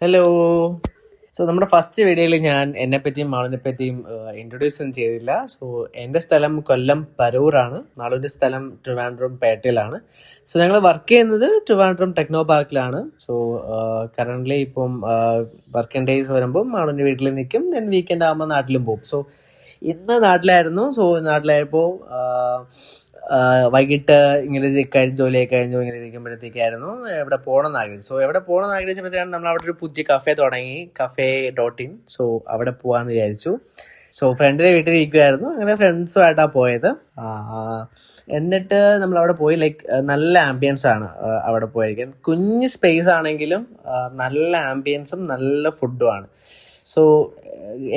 Hello. നമ്മുടെ first വീഡിയോയിൽ ഞാൻ എന്നെപ്പറ്റിയും മാളുവിനെ പറ്റിയും ഇൻട്രൊഡ്യൂസ് ഒന്നും ചെയ്തില്ല. എൻ്റെ സ്ഥലം കൊല്ലം പരൂറാണ്, മാളുവിൻ്റെ സ്ഥലം ട്രിവാൻഡ്രം പേട്ടയിലാണ്. ഞങ്ങൾ വർക്ക് ചെയ്യുന്നത് ട്രിവാൻഡ്രം ടെക്നോ പാർക്കിലാണ്. കറൻ്റ്ലി ഇപ്പം വർക്കിംഗ് ഡേയ്സ് വരുമ്പോൾ മാളുവിൻ്റെ വീട്ടിൽ നിൽക്കും, ദെൻ വീക്കെൻഡ് ആകുമ്പോൾ നാട്ടിലും പോകും. ഇന്ന് നാട്ടിലായിരുന്നു. നാട്ടിലായപ്പോൾ വൈകിട്ട് ഇങ്ങനെ ജോലിയൊക്കെ കഴിഞ്ഞു ഇങ്ങനെ ഇരിക്കുമ്പോഴത്തേക്കായിരുന്നു എവിടെ പോകണമെന്ന് ആഗ്രഹിച്ചു. എവിടെ പോകണമെന്ന് ആഗ്രഹിച്ചപ്പോഴത്തേക്കാണ് നമ്മൾ അവിടെ ഒരു പുതിയ കഫേ തുടങ്ങി, cafe.in. അവിടെ പോകാമെന്ന് വിചാരിച്ചു. ഫ്രണ്ടിൻ്റെ വീട്ടിൽ ഇരിക്കുമായിരുന്നു. അങ്ങനെ ഫ്രണ്ട്സുമായിട്ടാണ് പോയത്. എന്നിട്ട് നമ്മൾ അവിടെ പോയി. നല്ല ആംബിയൻസ് ആണ് അവിടെ പോയിരിക്കാൻ. കുഞ്ഞ് സ്പേസ് ആണെങ്കിലും നല്ല ആംബിയൻസും നല്ല ഫുഡുമാണ്.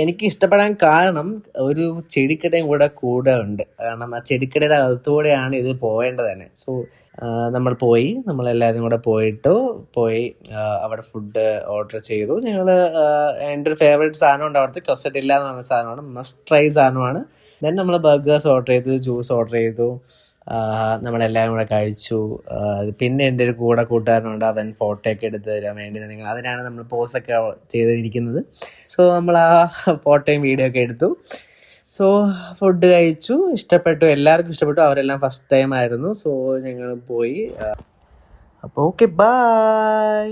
എനിക്ക് ഇഷ്ടപ്പെടാൻ കാരണം ഒരു ചെടിക്കടയും കൂടെ ഉണ്ട്. കാരണം ആ ചെടിക്കടയുടെ അകത്തൂടെയാണ് ഇത് പോവേണ്ടത് തന്നെ. നമ്മളെല്ലാവരും കൂടെ പോയി അവിടെ ഫുഡ് ഓർഡർ ചെയ്തു. എൻ്റെ ഒരു ഫേവറേറ്റ് സാധനമുണ്ട് അവിടുത്തെ, ക്വസറ്റില്ല എന്ന് പറഞ്ഞ സാധനമാണ്, മസ്റ്റ് ട്രൈ സാധനമാണ്. ദെൻ നമ്മൾ ബർഗേഴ്സ് ഓർഡർ ചെയ്തു, ജ്യൂസ് ഓർഡർ ചെയ്തു, നമ്മളെല്ലാവരും കൂടെ കഴിച്ചു. പിന്നെ എൻ്റെ ഒരു കൂട്ടുകാരനുണ്ട്, അവൻ ഫോട്ടോ ഒക്കെ എടുത്ത് തരാൻ വേണ്ടി അതിനാണ് നമ്മൾ പോസൊക്കെ ചെയ്തിരിക്കുന്നത്. നമ്മൾ ആ ഫോട്ടോയും വീഡിയോ ഒക്കെ എടുത്തു. ഫുഡ് കഴിച്ചു, ഇഷ്ടപ്പെട്ടു, എല്ലാവർക്കും ഇഷ്ടപ്പെട്ടു. അവരെല്ലാം ഫസ്റ്റ് ടൈം ആയിരുന്നു. ഞങ്ങൾ പോയി. അപ്പോൾ ഓക്കെ, ബൈ.